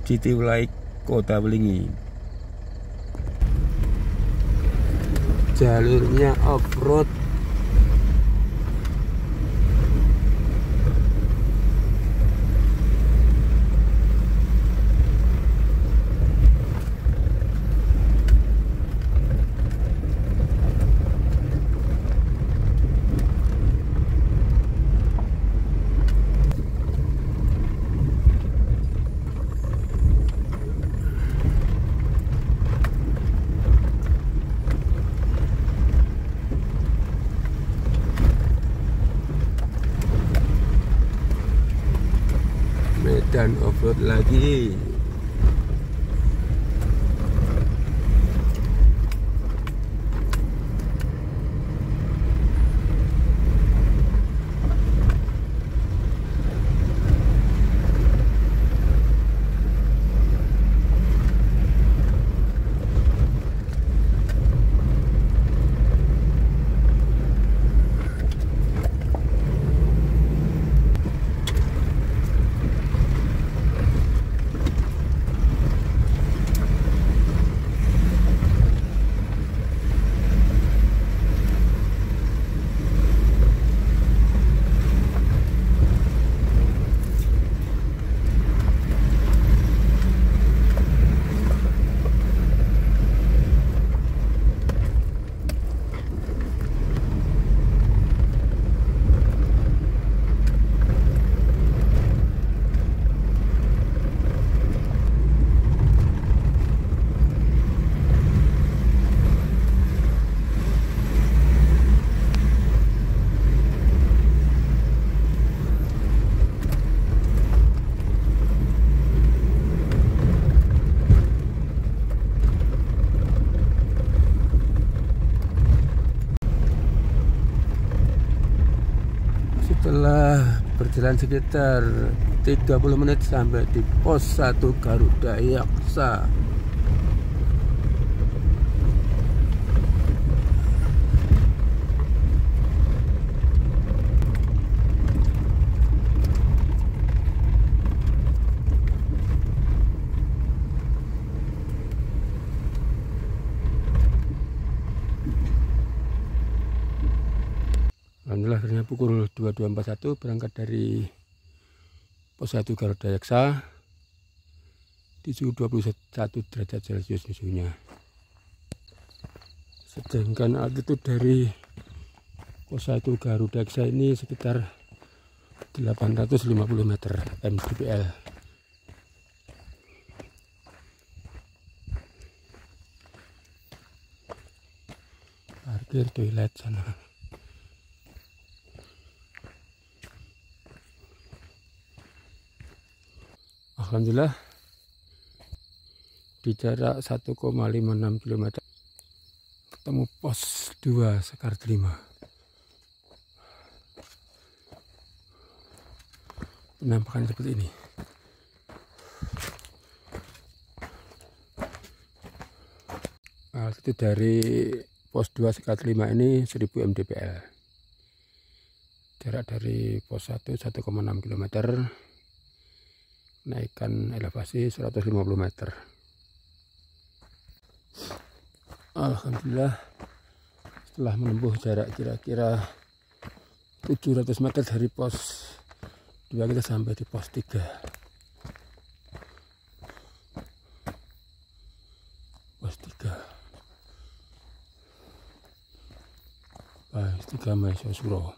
City Wulai Kota Belingi. Jalurnya off-road. Dan off-road lagi. Setelah berjalan sekitar 30 menit sampai di pos 1 Garuda Yaksa. Alhamdulillah akhirnya pukul 22.41 berangkat dari pos 1 Garuda Yaksa di suhu 21 derajat Celcius suhunya. Sedangkan altitude dari pos 1 Garuda Yaksa ini sekitar 850 meter mdpl. Parkir toilet sana. Alhamdulillah di jarak 1,56 km ketemu pos 2 Sekar 5. Penampakan seperti ini. Itu dari pos 2 Sekar 5 ini 1000 mdpl. Jarak dari pos 1 1,6 km. Naikkan elevasi 150 meter. Alhamdulillah setelah menempuh jarak kira-kira 700 meter dari pos 2 kita sampai di pos 3. Pos 3 Maesosuro.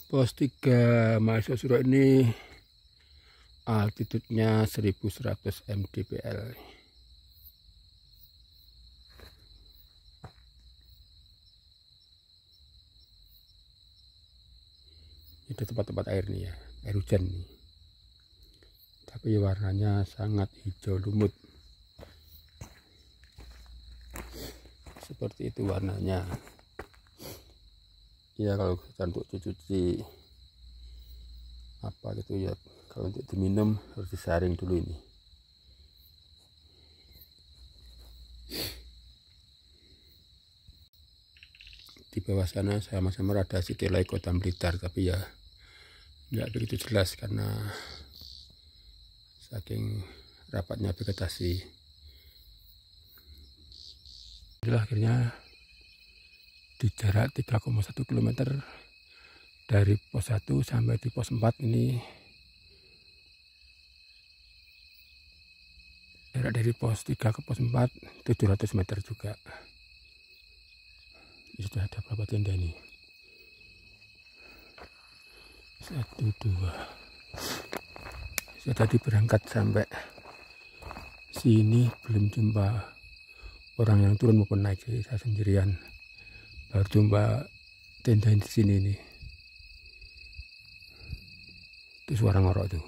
Pos 3 Maesosuro ini altitude-nya 1100 mdpl. Itu tempat-tempat air nih ya, air hujan nih. Tapi warnanya sangat hijau lumut. Seperti itu warnanya. Ya kalau untuk cuci apa gitu ya, kalau untuk diminum harus disaring dulu ini. bawah sana sama-sama rada Citilink Kota Blitar, tapi ya nggak begitu jelas karena saking rapatnya vegetasi. Itulah akhirnya di jarak 3,1 km dari pos 1 sampai di pos 4 ini. Jarak dari pos 3 ke pos 4 700 meter juga. Ini sudah ada berapa tenda nih? 1, 2. Saya tadi berangkat sampai sini belum jumpa orang yang turun maupun naik, jadi saya sendirian. Baru jumpa tenda di sini nih. Itu suara ngorok tuh.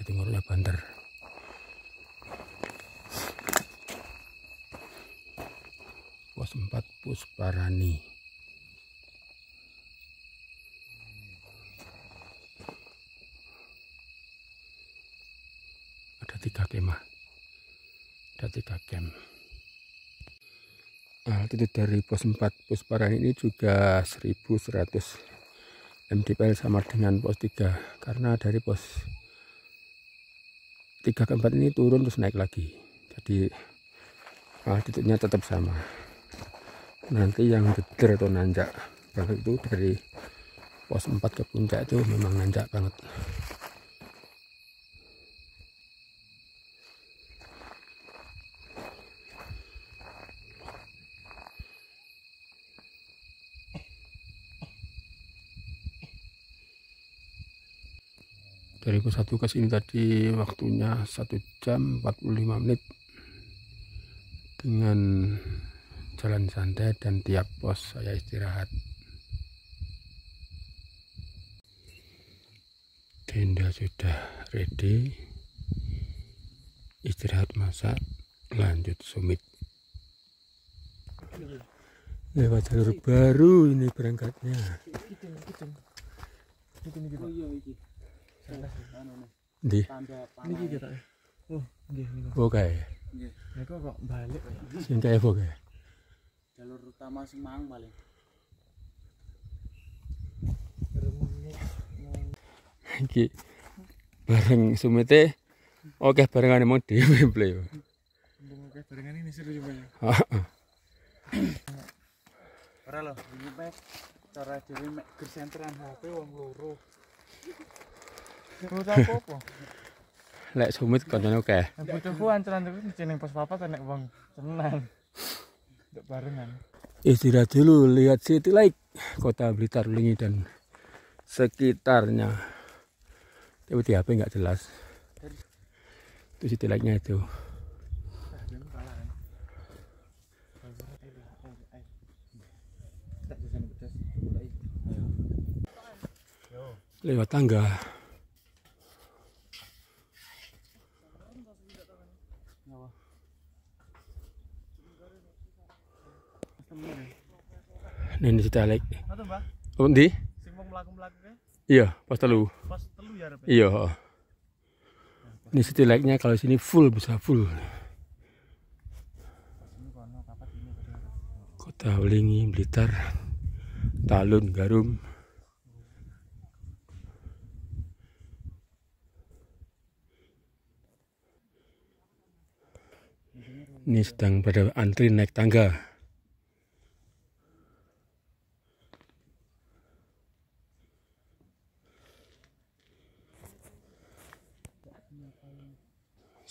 Itu ngoroknya banter. Pos 4 Pusparani. Ada 3 kemah. Ada 3 camp. Altitude dari pos 4 Pusparani ini juga 1100 mdpl sama dengan pos 3, karena dari pos 3 ke 4 ini turun terus naik lagi, jadi altitude-nya tetap sama. Nanti yang geder atau nanjak banget itu dari pos 4 ke puncak itu memang nanjak banget. Dari pos 1 ke sini tadi waktunya 1 jam 45 menit dengan jalan santai, dan tiap pos saya istirahat. Tenda sudah ready, istirahat, masak, lanjut summit. Lewat jalur baru ini berangkatnya. Di oke. Kok balik ya? Sing kae oke. Jalur utama sing mang paling. Iki bareng sumite oke barengane mong dhewe ble. Oke, barengan ini seru juga ya. Heeh. Ora lho, ini mek cara dhewe mek gersentran HP wong loro. Ora apa-apa. Lek sumit kancane oke. Butuhku ancuran terus ning pos papat nek wong tenan. Nduk barengan. Istirahat dulu, lihat Citilink Kota Blitar Lingi dan sekitarnya. Tapi di HP nggak jelas. Itu Citilinknya itu. Lewat tangga. Ini Citilink. Atuh, Mbak. Oh, ndi? Sing mau mlaku-mlaku ke? Iya, pas telu. Pas telu ya arep. Iya. Ini Citilinknya kalau sini full, bisa full. Kota Lingi, Blitar, Talun, Garum. Ini sedang pada antri naik tangga.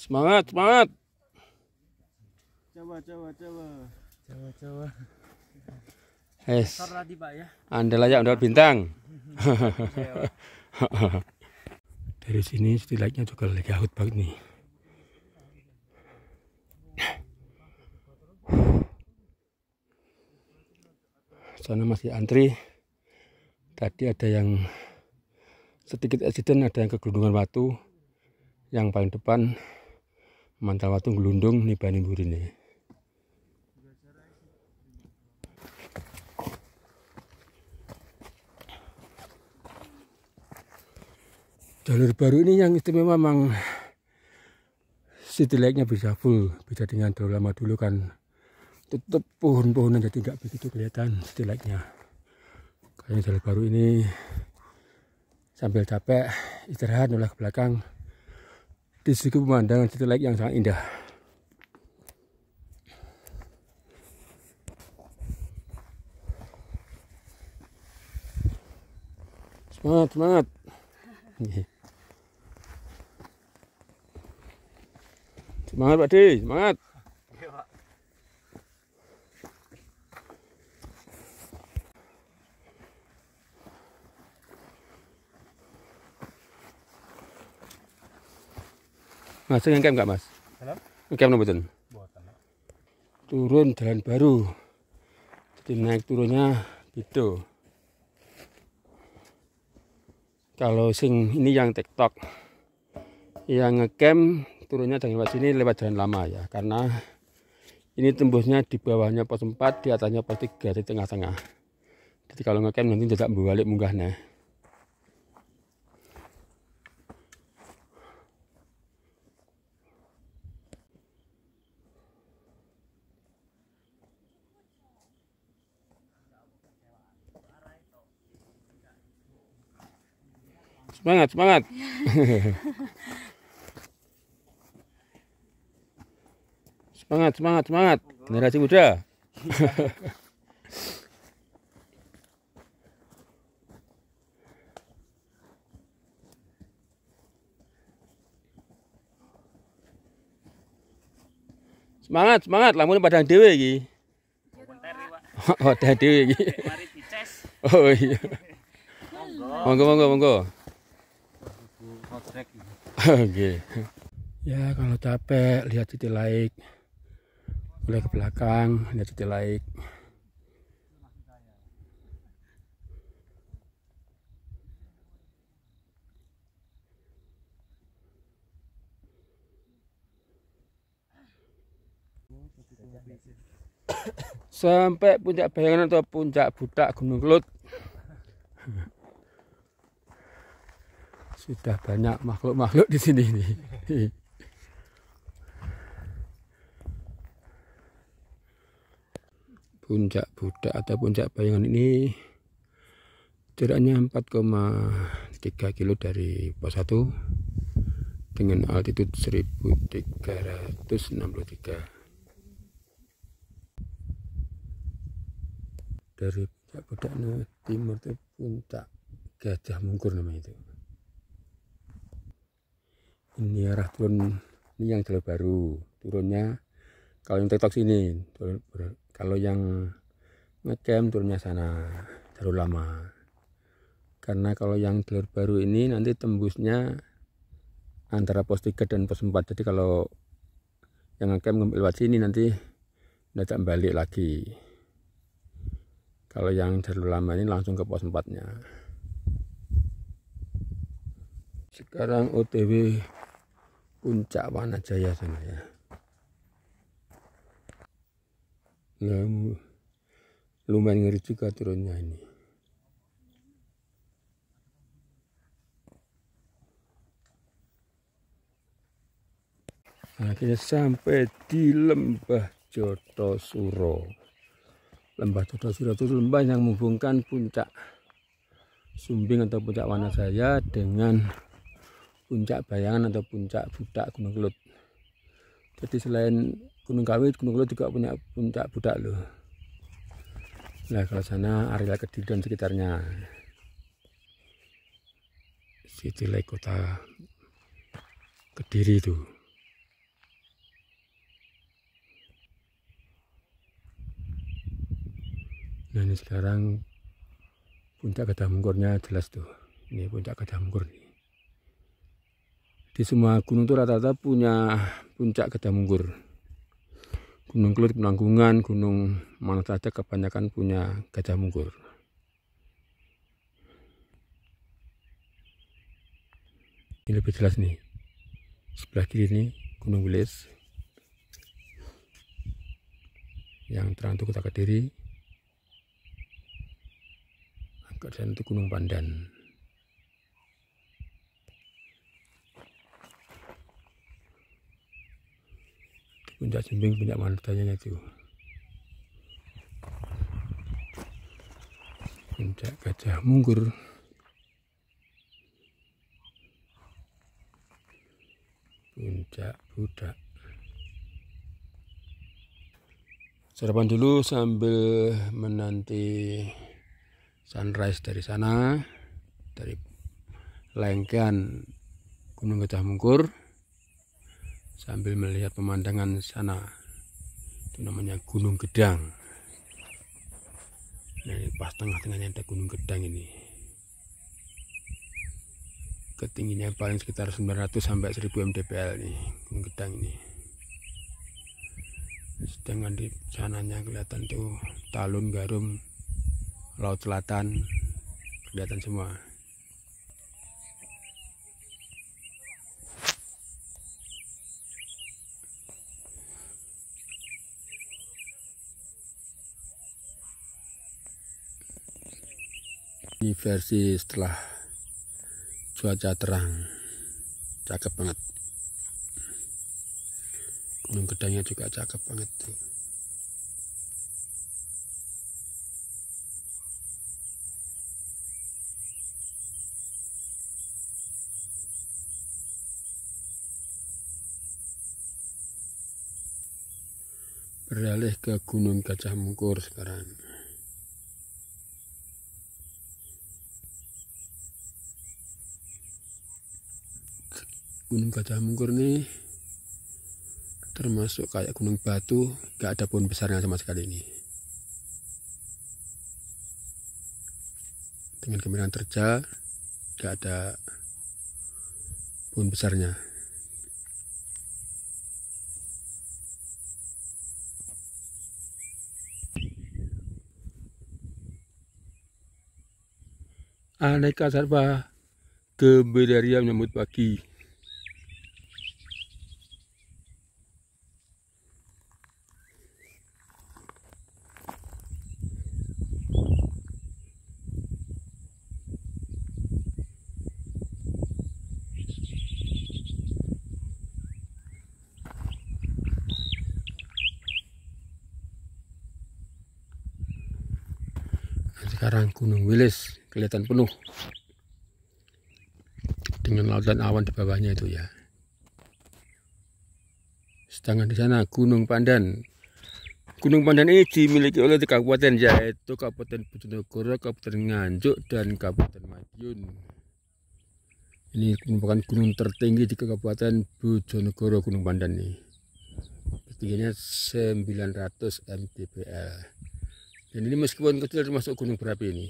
Semangat, semangat. Coba. Yes. Sor tadi, Pak ya. Andal aja andal bintang. Dari sini Citilinknya juga lagi haut banget nih. Sana masih antri. Tadi ada yang sedikit accident, ada yang kegelundungan batu. Yang paling depan mantal watu gelundung nibani burine. Jalur baru ini yang istimewa memang city lake-nya bisa full, bisa dengan terlalu lama dulu kan tutup pohon-pohonan jadi nggak begitu kelihatan city lake-nya. Kayaknya jalur baru ini sambil capek istirahat noleh ke belakang, disuguhi pemandangan city lake yang sangat indah. Semangat, semangat. Semangat Pak Di, semangat. Iya, Pak. Mas, ngecamp nggak Mas? Halo? Ngecamp no betul. Buatan, Pak. Turun jalan baru, jadi naik turunnya gitu. Kalau sing ini yang TikTok, yang ngecamp turunnya jangan lewat sini, lewat jalan lama ya, karena ini tembusnya di bawahnya pos 4, di atasnya pos 3, di tengah-tengah. Jadi kalau ngecamp nanti tidak balik munggahnya. Semangat, semangat. Semangat, semangat, semangat. Generasi muda. Semangat, semangat. Lamun padang dhewe iki. Oh, padang dhewe iki. Mari dices. Oh iya. Monggo, monggo, monggo. Oke. Ya kalau capek lihat city lake, boleh ke belakang lihat city lake. Sampai puncak Bayangan atau puncak Budak Gunung Kelut. Sudah banyak makhluk-makhluk di sini nih. Puncak Budak atau puncak Bayangan ini jaraknya 4,3 kilo dari pos 1 dengan altitude 1363. Dari puncak Budak timur itu puncak Gajah Mungkur namanya itu. Ini arah turun, ini yang jalur baru turunnya. Kalau yang TikTok sini, kalau yang ngecamp turunnya sana jalur lama. Karena kalau yang jalur baru ini nanti tembusnya antara pos 3 dan pos 4. Jadi kalau yang ngecamp ngambil lewat sini nanti tidak balik lagi. Kalau yang jalur lama ini langsung ke pos 4-nya. Sekarang OTW puncak Wanajaya sana ya. Lumayan ngeri juga turunnya ini. Akhirnya sampai di Lembah Jotosuro. Lembah Jotosuro itu lembah yang menghubungkan puncak Sumbing atau puncak Wanajaya dengan puncak Bayangan atau puncak Budak Gunung Kelut. Jadi selain Gunung Kawi, Gunung Kelut juga punya puncak Budak loh. Nah kalau sana area Kediri dan sekitarnya, City Lake kota Kediri itu. Nah ini sekarang puncak Gajah Mungkurnya jelas tuh. Ini puncak Gajah Mungkur nih. Di semua gunung itu rata-rata punya puncak Gajah Mungkur. Gunung Kelut, Penanggungan, gunung mana saja kebanyakan punya Gajah Mungkur. Ini lebih jelas nih. Sebelah kiri ini Gunung Wilis. Yang terang itu kota Kediri. Agak sana itu Gunung Pandan. puncak Jimbing, puncak Martanya itu. Puncak Gajah Mungkur. Puncak Budak. Sarapan dulu sambil menanti sunrise dari sana, dari lengkean Gunung Gajah Mungkur, sambil melihat pemandangan sana. Itu namanya Gunung Gedang. Nah, ini pas tengah-tengahnya ada Gunung Gedang ini. Ketingginya paling sekitar 900 sampai 1000 mdpl nih Gunung Gedang ini. Sedangkan di sananya kelihatan tuh Talun, Garum, Laut Selatan, kelihatan semua. Ini versi setelah cuaca terang, cakep banget. Gunung Gedangnya juga cakep banget tuh. Beralih ke Gunung Gajah Mungkur sekarang. Gunung Gajah Mungkur ini termasuk kayak gunung batu, gak ada pohon besarnya sama sekali ini. Dengan kemiringan terjal, gak ada pohon besarnya. Aneka sarba Gebedaria menyambut pagi. Sekarang Gunung Wilis kelihatan penuh dengan lautan awan di bawahnya itu ya. Sedangkan di sana Gunung Pandan. Gunung Pandan ini dimiliki oleh kabupaten, yaitu Kabupaten Bojonegoro, Kabupaten Nganjuk, dan Kabupaten Madiun. Ini merupakan gunung tertinggi di Kabupaten Bojonegoro, Gunung Pandan ini. Ketinggiannya 900 mdpl. Dan ini meskipun kecil termasuk gunung berapi ini.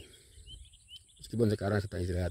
Meskipun sekarang sedang istirahat.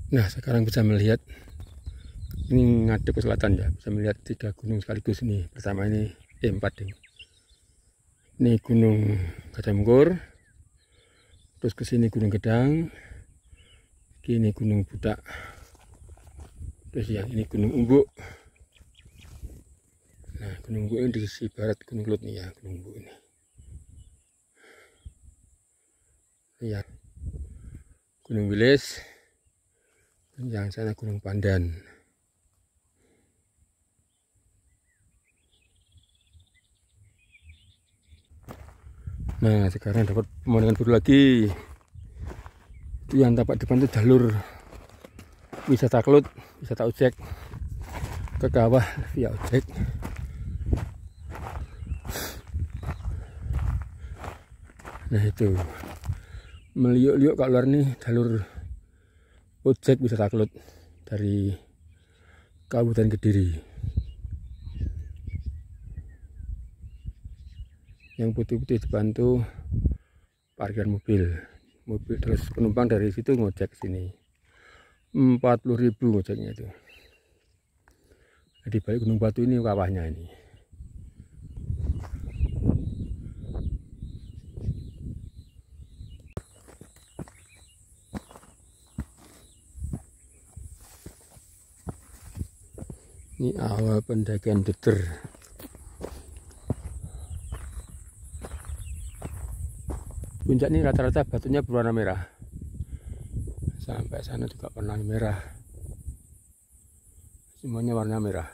Nah, sekarang bisa melihat Ini ngadep ke selatan ya, bisa melihat 3 gunung sekaligus ini. Pertama ini 4 ding. Ini Gunung Gajah Mungkur, terus ke sini Gunung Gedang, ini Gunung Budak, terus yang ini Gunung Umbuk. Nah, Gunung Umbuk ini di sisi barat Gunung Kelut nih ya, Gunung Umbuk ini. Lihat Gunung Wilis, yang sana Gunung Pandan. Nah, sekarang dapat pemandangan baru lagi. Itu yang tampak depan itu jalur wisata Kelut, wisata ojek ke kawah via ojek. Nah, itu meliuk-liuk ke luar nih jalur ojek wisata Kelut dari Kabupaten Kediri. Yang putih-putih depan tuh parkir mobil, terus penumpang dari situ ngojek sini. 40.000 ngojeknya itu. Di balik Gunung Batu ini kawahnya ini. Ini awal pendakian Deter. Puncak ini rata-rata batunya berwarna merah. Sampai sana juga warna merah. Semuanya warna merah.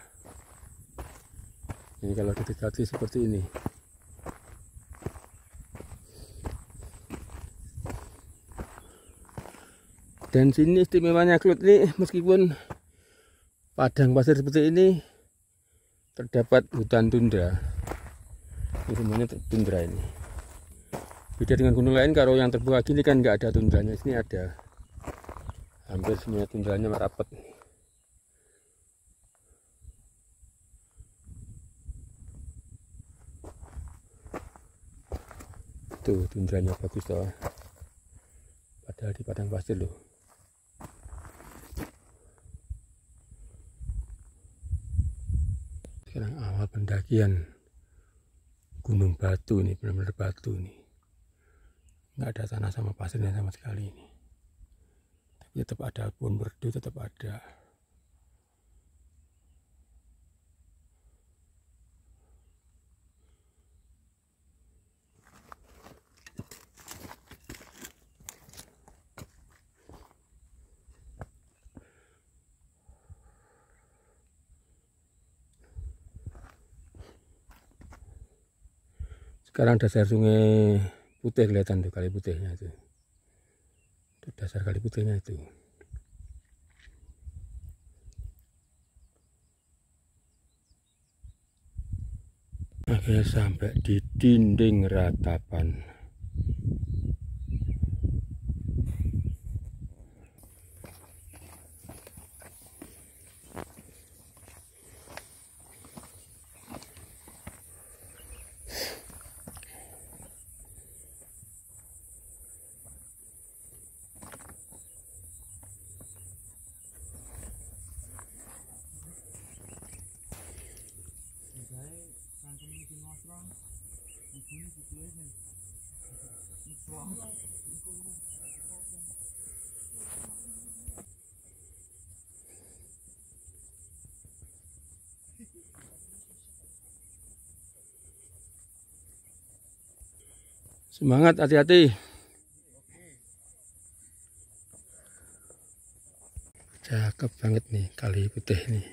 Ini kalau didekati seperti ini. Dan sini istimewanya Kelut ini, meskipun padang pasir seperti ini, terdapat hutan tundra. Ini semuanya tundra ini. Beda dengan gunung lain, kalau yang terbuka gini kan nggak ada tundranya. Sini ada. Hampir semuanya tundranya merapat. Tuh tundranya bagus toh. Padahal di padang pasir loh. Sekarang awal pendakian Gunung Batu nih, benar-benar batu nih. Nggak ada tanah sama pasirnya sama sekali ini. Tapi tetap ada pohon merdu, tetap ada. Sekarang dasar sungai putih kelihatan tuh, kali putihnya itu. Itu dasar kali putihnya itu. Akhirnya sampai di dinding ratapan. Semangat, hati-hati. Cakep banget nih kali putih nih.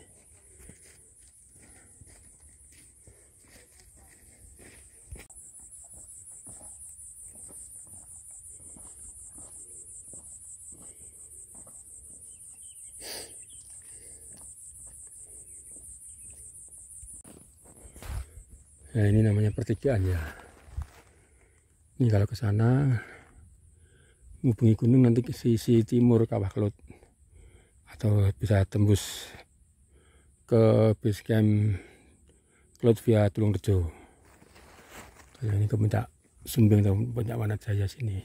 Nah, ini namanya pertigaan ya. Ini kalau ke sana menghubungi gunung nanti ke sisi timur Kawah Kelut, atau bisa tembus ke base camp Kelut via Tulungrejo. Kalau ini ke Puncak Sumbing atau Puncak Wanajaya sini.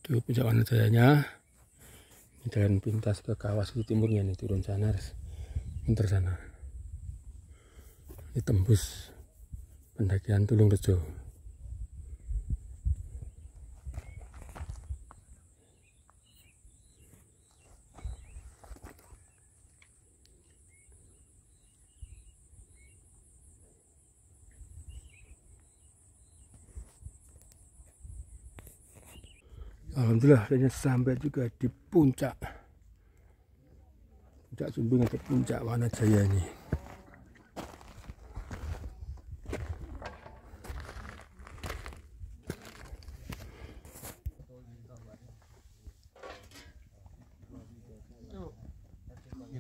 Itu Puncak Wanajayanya. jalan pintas ke kawah sisi timurnya nih, turun sana, muter sana. Ini tembus pendakian Tulung Rejo. Alhamdulillah akhirnya sampai juga di puncak Sumbing atau puncak Wanajaya ini.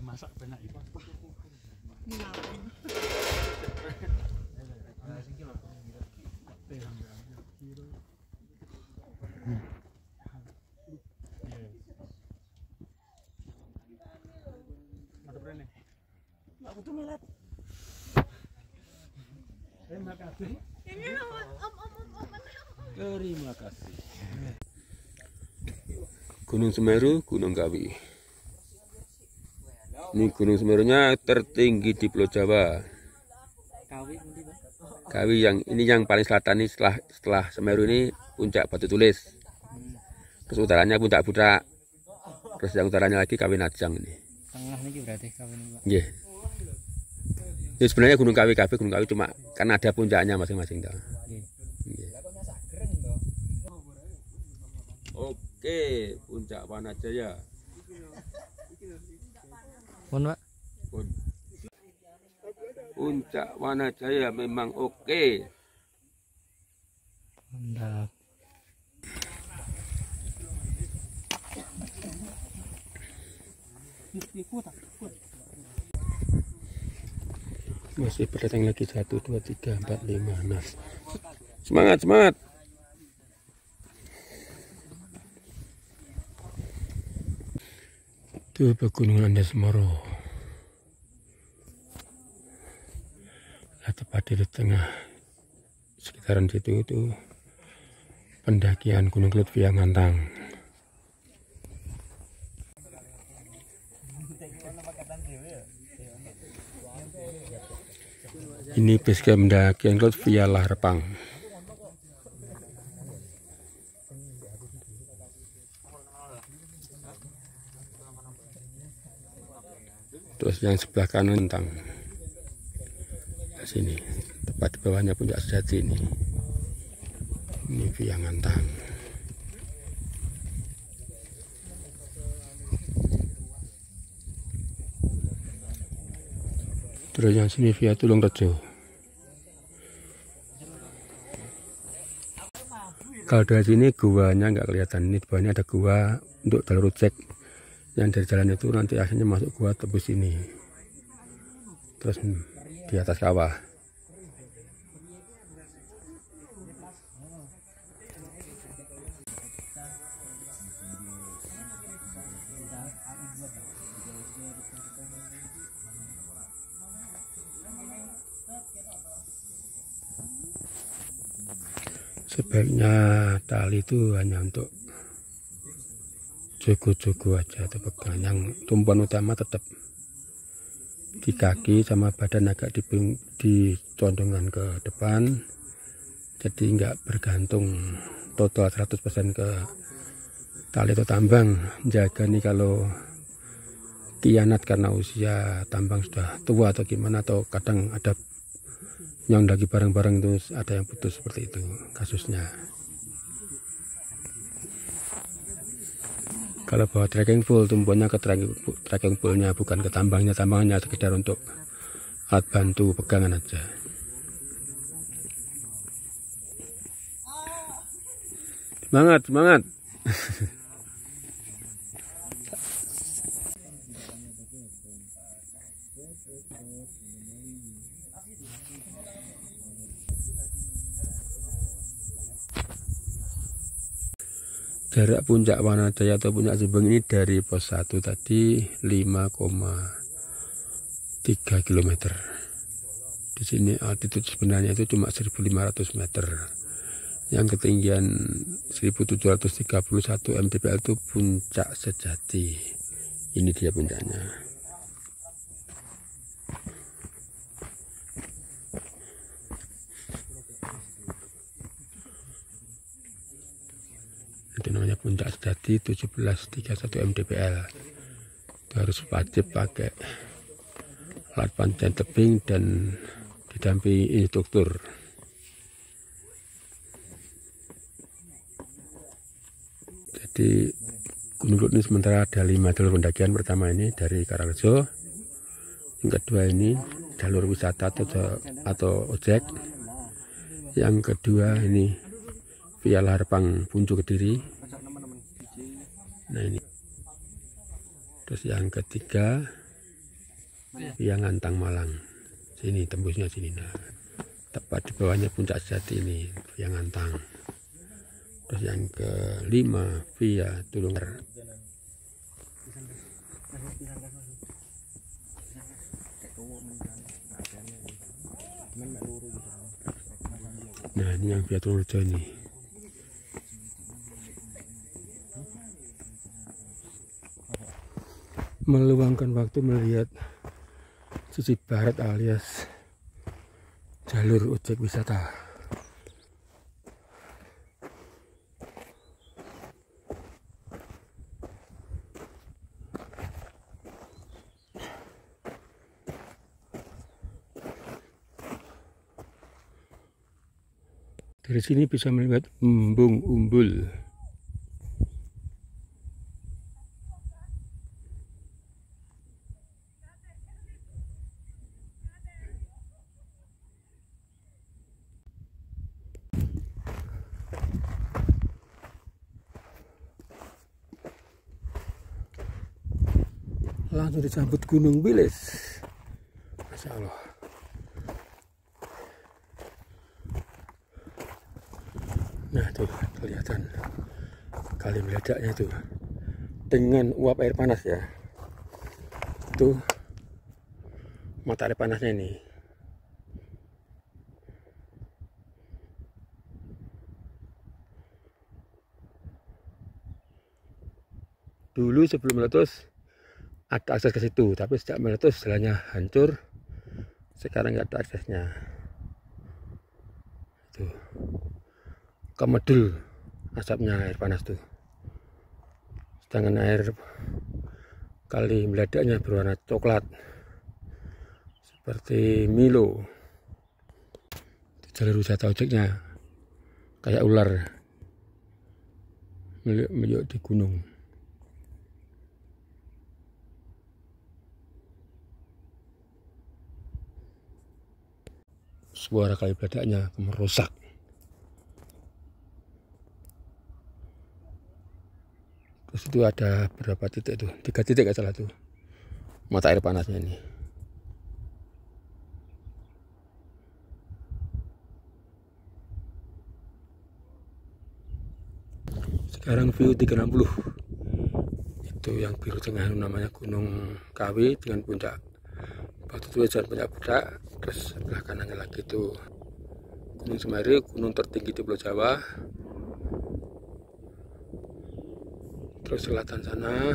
Masak banyak itu. Terima kasih. Gunung Semeru, Gunung Kawi. Ini Gunung Semerunya tertinggi di Pulau Jawa. Kawi yang ini yang paling selatan ini, setelah Semeru ini puncak Batu Tulis. Terus utaranya puncak Budak. Terus yang utaranya lagi Kawi Najang ini. Tengah ini berarti Kawi ini, Pak. Iya. Ya, sebenarnya Gunung Kawi cuma kan ada puncaknya masing-masing. Yeah. Oke, puncak Wanajaya. Pak. Puncak Wanajaya memang oke. Mantap. Masih berdatang lagi 1, 2, 3, 4, 5. Nah, semangat, semangat. Itu pegunungan Andasemoro. Tepat di tengah sekitaran situ itu pendakian Gunung Lutfi Ngantang. Ini base pendakian Lutfi Larpang. Terus yang sebelah kanan Ngantang. Sini tepat di bawahnya puncak sejati ini via Ngantang. Terus yang sini via Tulung Rejo. Kalau dari sini guanya nggak kelihatan, ini di bawahnya ada gua untuk jalur cek yang dari jalan itu nanti akhirnya masuk gua tebus ini terus di atas kawah. Sebaiknya tali itu hanya untuk jogo-jogo aja atau pegang. Yang tumpuan utama tetap di kaki sama badan agak dicondongan ke depan, jadi nggak bergantung total 100% ke tali atau tambang. Jaga nih kalau kianat karena usia tambang sudah tua atau gimana, atau kadang ada yang lagi bareng-bareng itu ada yang putus, seperti itu kasusnya. Kalau bawa trekking full, tumpuannya ke trekking fullnya, bukan ke tambangnya. Tambangnya sekedar untuk alat bantu pegangan aja. Semangat, semangat. Jarak puncak Wanajaya atau puncak Sumbing ini dari pos 1 tadi 5,3 km. Di sini altitude sebenarnya itu cuma 1.500 meter. Yang ketinggian 1.731 mdpl itu puncak sejati. Ini dia puncaknya. Itu namanya Puncak Sejati 1731 mdpl. Itu harus wajib pakai alat panjat tebing dan didampingi instruktur. Jadi Gunung Kelut ini sementara ada 5 jalur pendakian. Pertama ini dari Karangrejo, yang kedua ini jalur wisata atau ojek, yang kedua ini via Larpang Puncu Kediri, nah ini, terus yang ketiga via Ngantang Malang, sini tembusnya sini, nah tepat di bawahnya Puncak Sejati ini via Ngantang. Terus yang kelima via Tulungagung. Nah ini yang via Tulungagung ini. Meluangkan waktu melihat sisi barat alias jalur ojek wisata. Dari sini bisa melihat embung umbul. Langsung disambut Gunung Wilis. Masya Allah. Nah tuh kelihatan kali meledaknya itu dengan uap air panas ya. Itu mata air panasnya ini. Dulu sebelum meletus ada akses ke situ, tapi sejak meletus jalannya hancur. Sekarang nggak ada aksesnya. Tuh. Kemedul asapnya air panas tuh. Sedangkan air kali meledaknya berwarna coklat seperti Milo. Jalur wisata ojeknya kayak ular meliuk di gunung. Suara kali meledaknya merusak. Terus itu ada berapa titik tuh? 3 titik nggak salah tuh mata air panasnya ini. Sekarang view 360 itu yang biru tengah namanya Gunung Kawi dengan puncak Batu Tulis dan Puncak Budak. Terus sebelah kanannya lagi itu Gunung Semeru, gunung tertinggi di Pulau Jawa. Terus selatan sana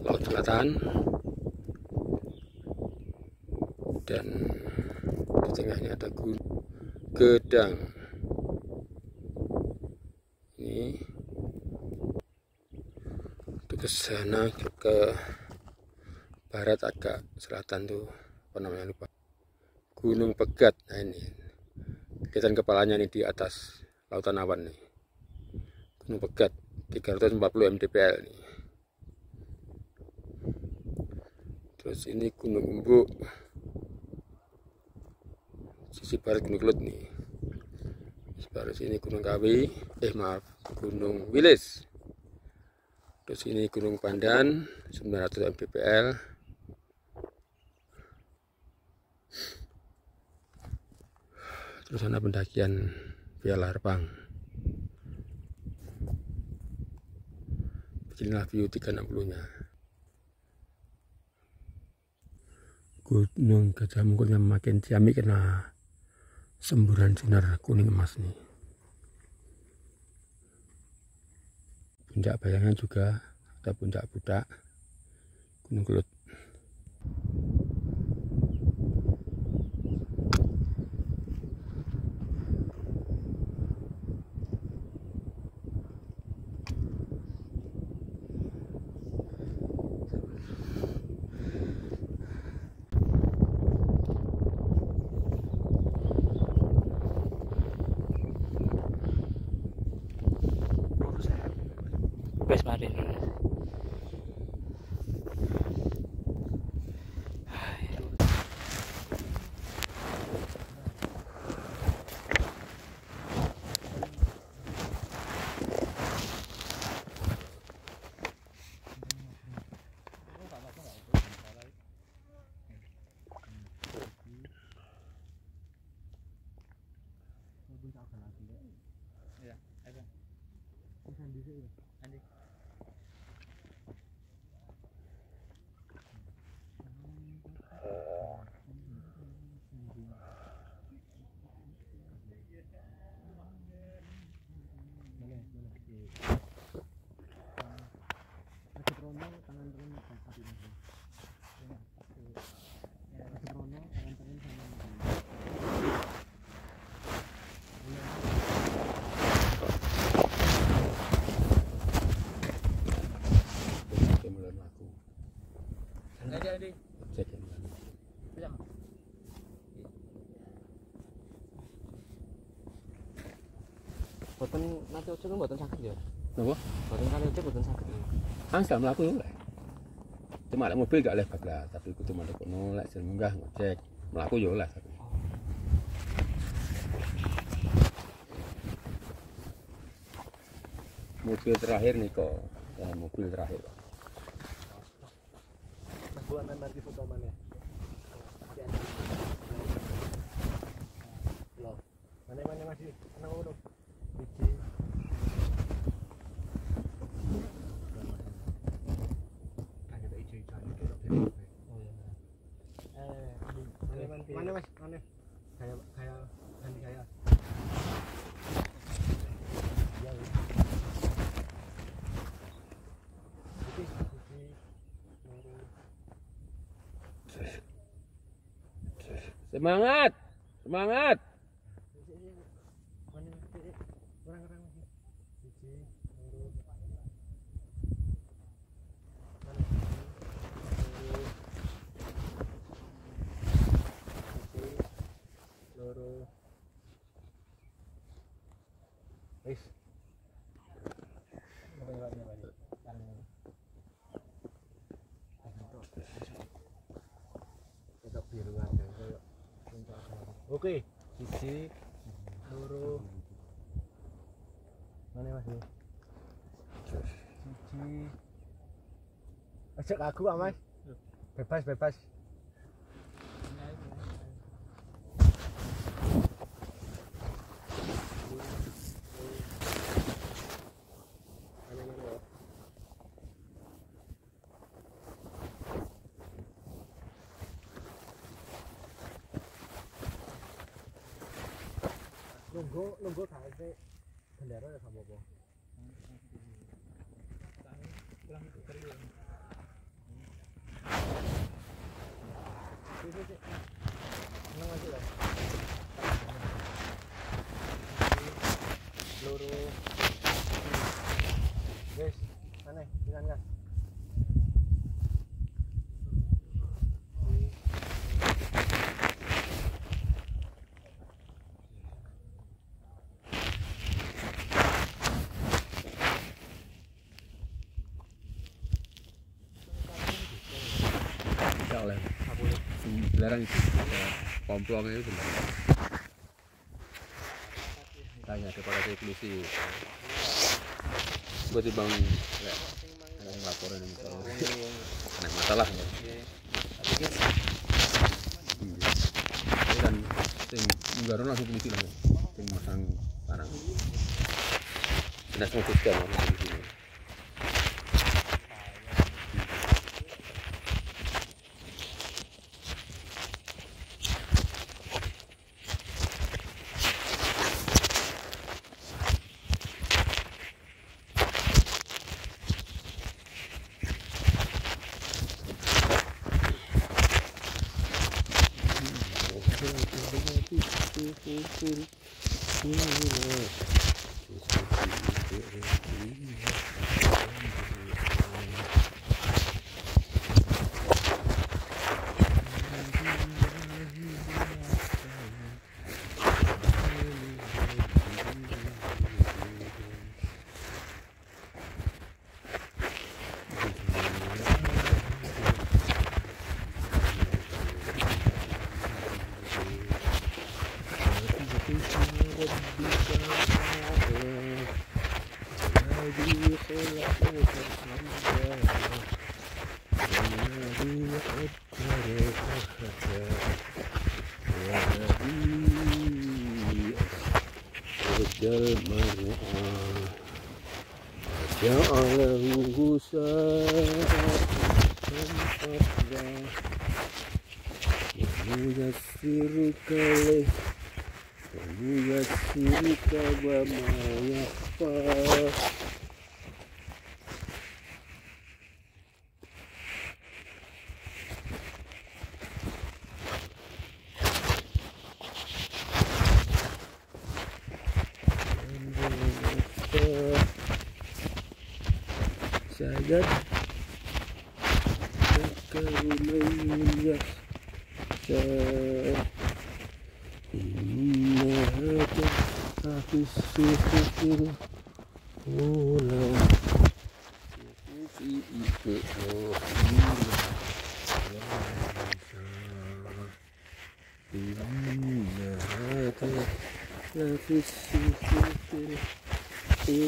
Laut Selatan, dan di tengahnya ada Gunung Gedang. Ini itu ke sana ke barat agak selatan tuh apa namanya lupa, Gunung Pegat. Nah ini kelihatan kepalanya nih di atas lautan awan nih, Gunung Pegat 340 mdpl nih. Terus ini Gunung Umbuk sisi barat Gunung Kelut nih. Sebelah sini Gunung Kawi, Gunung Wilis. Terus ini Gunung Pandan 900 mdpl. Terus ada pendakian via Larpang. Beginilah view 360-nya. Gunung Gajah Mungkurnya makin ciamik karena semburan sinar kuning emas nih. Puncak Bayangan juga, atau Puncak Budak, Gunung Kelut. Wes mari. Boten nanti ojo kan boten sakit ya. Napa? Boten kali ojo boten sakit. Angsal mlaku yo lek. Cuma lek mobil gak oleh bablas, tapi kudu mandek kono lek jen munggah ngecek. Mlaku yo oleh tapi. Mobil terakhir nih kok, mobil terakhir. Mas buat nanti foto mana? Mana masih anak udah. Mana mas? Mana? Kayak nanti kayak. Semangat, semangat. Wis. Oke, siji, loro. Mana Mas? Siji. Ajak aku ah Mas. Bebas, bebas. Nunggu kayaknya bendera ya sama apa? Senang aja lah. Loro. Guys, mana? Jangan gas. Oleh dilarang itu komplongnya itu tanya kepada teknisi gue sih bang ada yang laporan ini kalau ada masalah ya ini kan tim Ungaron langsung polisi lah tim masang barang dinas memutuskan orang di sini. Saya karunaya inna hada hafiz syukur ulah fi inna hada hafiz syukur ulah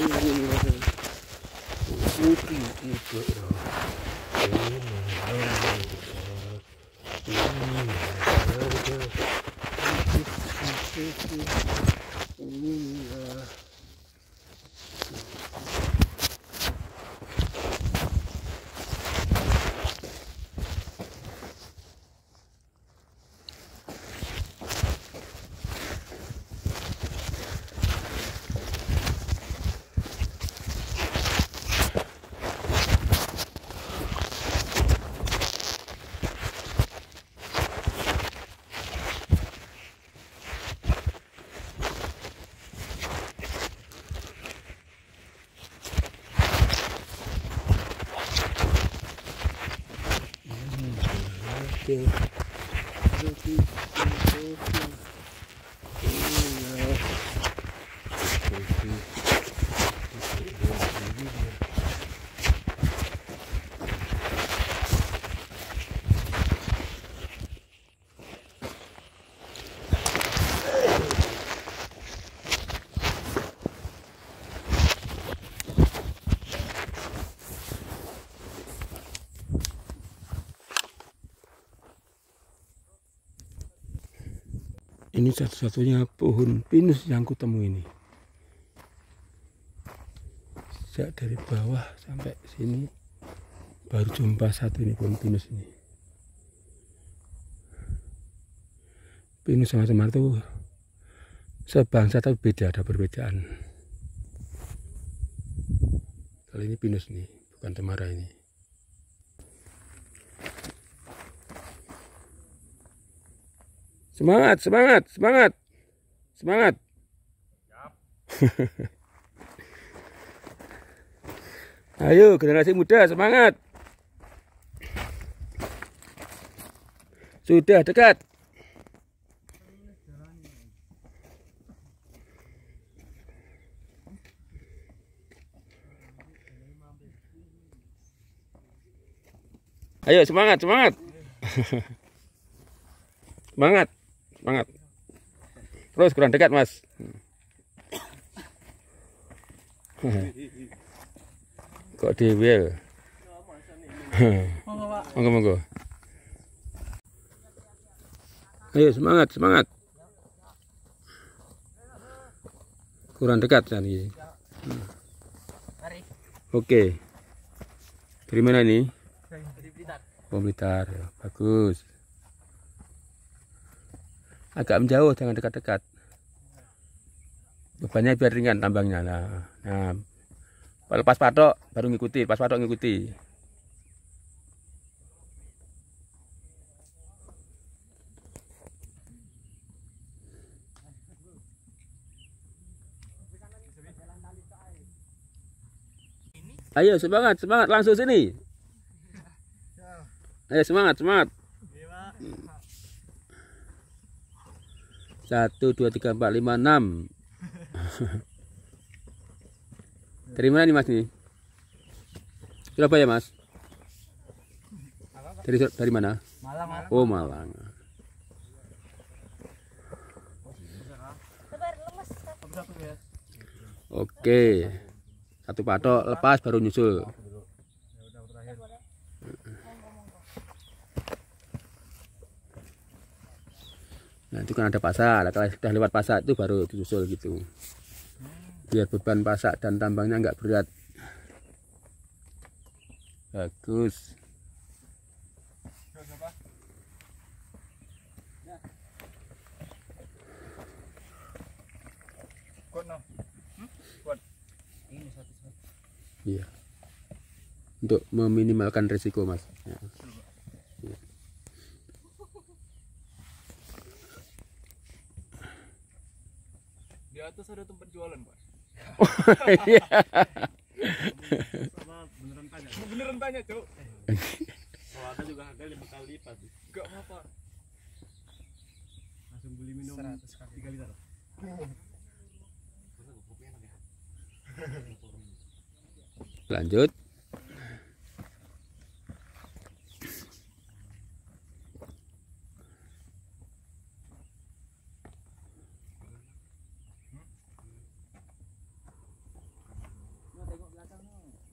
Ini satu-satunya pohon pinus yang kutemu ini. Sejak dari bawah sampai sini baru jumpa satu ini pohon pinus ini. Pinus sama cemara itu sebangsa tapi beda, ada perbedaan. Kali ini pinus nih, bukan cemara ini. Semangat, semangat, semangat, semangat. Ayo generasi muda semangat. Sudah dekat. Ayo semangat, semangat. Semangat. Semangat. Terus kurang dekat, Mas. Kok dewe. Monggo, monggo. Ayo semangat, semangat. Kurang dekat tadi. Oke. Dari mana ini? Oh, Blitar. Ya, bagus. Agak menjauh, jangan dekat-dekat. Bebannya biar ringan tambangnya. Nah, lepas patok baru ngikuti, pas patok ngikuti. Ayo semangat, semangat langsung sini. Ayo semangat, semangat. 1, 2, 3, 4, 5, 6. Dari mana nih Mas nih? Surabaya Mas? Dari mana? Malang. Oh Malang. Oke. Satu patok lepas baru nyusul. Nah itu kan ada pasak. Kalau sudah lewat pasak itu baru disusul gitu. Biar beban pasak dan tambangnya nggak berat. Bagus. Iya. Untuk meminimalkan risiko Mas. Ya. Ya. Di atas ada tempat jualan, Pak. Iya. Beneran tanya. Beneran tanya, Cuk. Kalau ada juga harga 5 kali lipat. Enggak apa-apa. Langsung beli minum 100 kali 3 liter. Lanjut.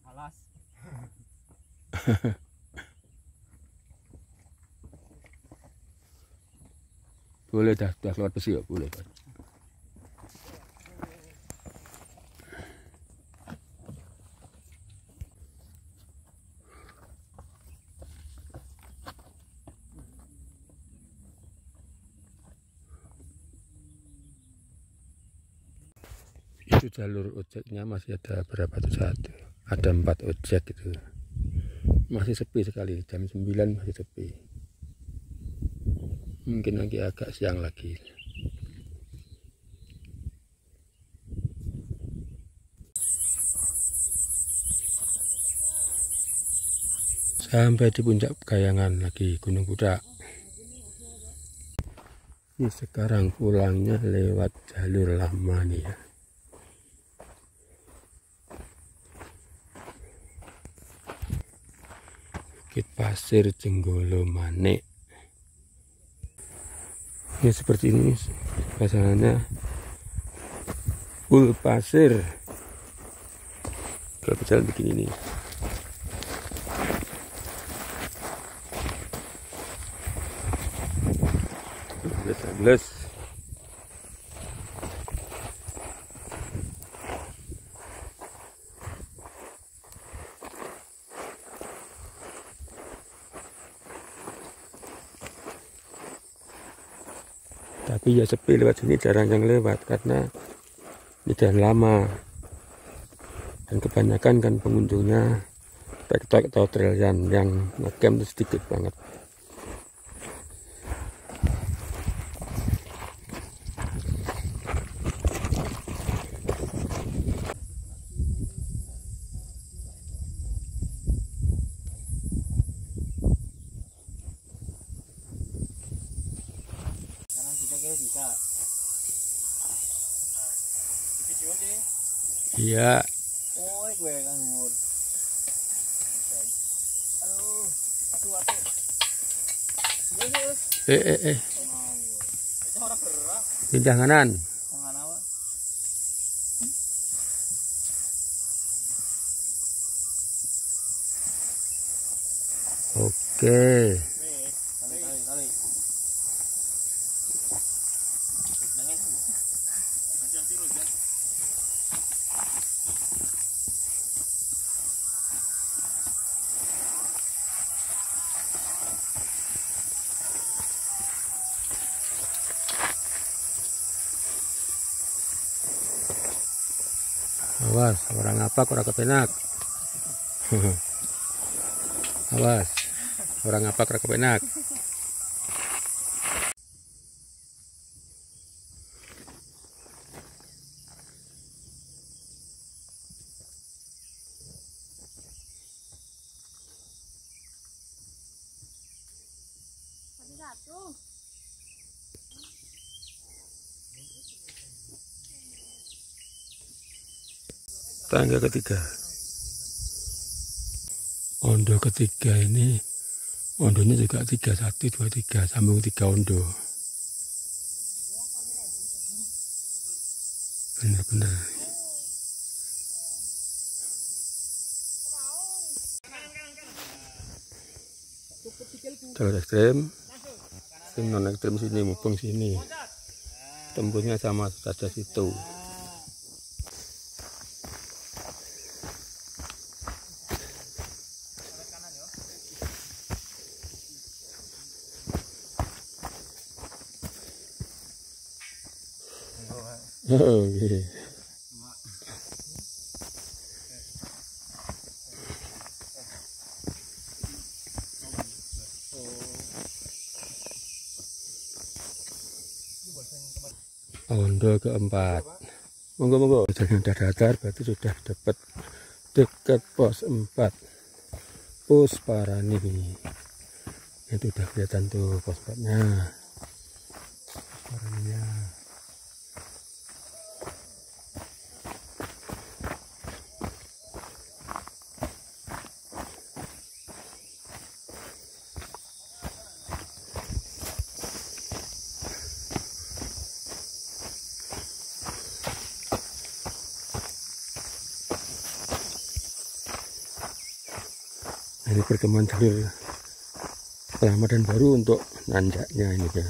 Alas. Boleh dah keluar besi ya, boleh Pak. Itu jalur ojeknya masih ada berapa tuh? Satu, ada 4 ojek gitu. Masih sepi sekali, jam 9 masih sepi. Mungkin lagi agak siang lagi. Sampai di puncak Kayangan lagi, Gunung Budak. Ini sekarang pulangnya lewat jalur lama nih ya. Bukit Pasir Jenggolo Manik. Ini seperti ini suasananya. Full pasir. Kalau berjalan begini nih. Belas. Tapi ya sepi lewat sini, jarang yang lewat karena ini jalan lama dan kebanyakan kan pengunjungnya backpack atau trail yang ngecamp itu sedikit banget. Bisa. Di video sih. Iya. Oh, gue kan umur. Aduh, atu. Terus. Itu orang gerak. Pindah kanan. Tangan apa? Oke. Kali. Hati-hati Rojan. Awas, orang apa orang kepenak. Awas, orang apa orang kepenak. Tangga ketiga. Ondo ketiga ini, ondonya juga 3, 1, 2, 3, sambung 3 ondo. Bener-bener. Jalur ekstrem, non ekstrem sini, mubeng sini. Tembusnya sama saja situ. Oh, iya. Ondo keempat. Monggo. Jalan udah datar, berarti sudah dapat dekat pos 4. Pos Parani. Itu udah kelihatan tuh pos 4-nya. Pos Paraninya. Ini perkembangan jalur lama dan baru untuk nanjaknya ini ya.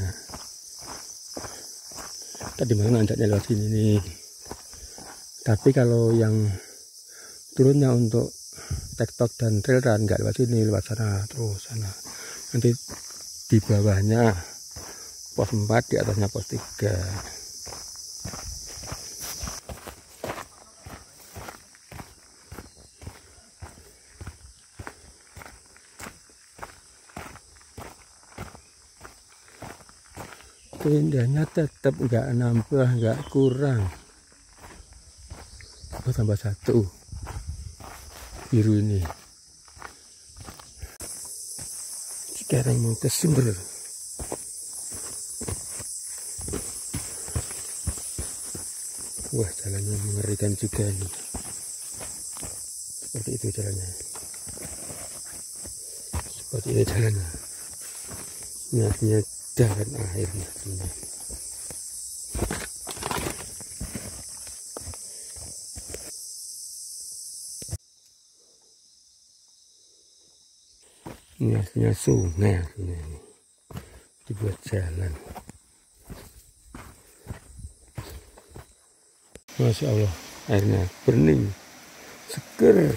Tadi mana nanjaknya lewat sini nih. Tapi kalau yang turunnya untuk tektok dan trail run nggak lewat sini, lewat sana terus sana. Nanti di bawahnya pos 4, di atasnya pos 3. Keindahannya tetap nggak nambah, nggak kurang. Oh, tambah 1 biru ini. Sekarang mau ke sumber. Wah, jalannya mengerikan juga nih. Seperti itu jalannya. Seperti itu jalannya. Ini artinya jalan akhirnya. Ini artinya sungai ini. Dibuat jalan. Masya Allah, airnya bening, seger.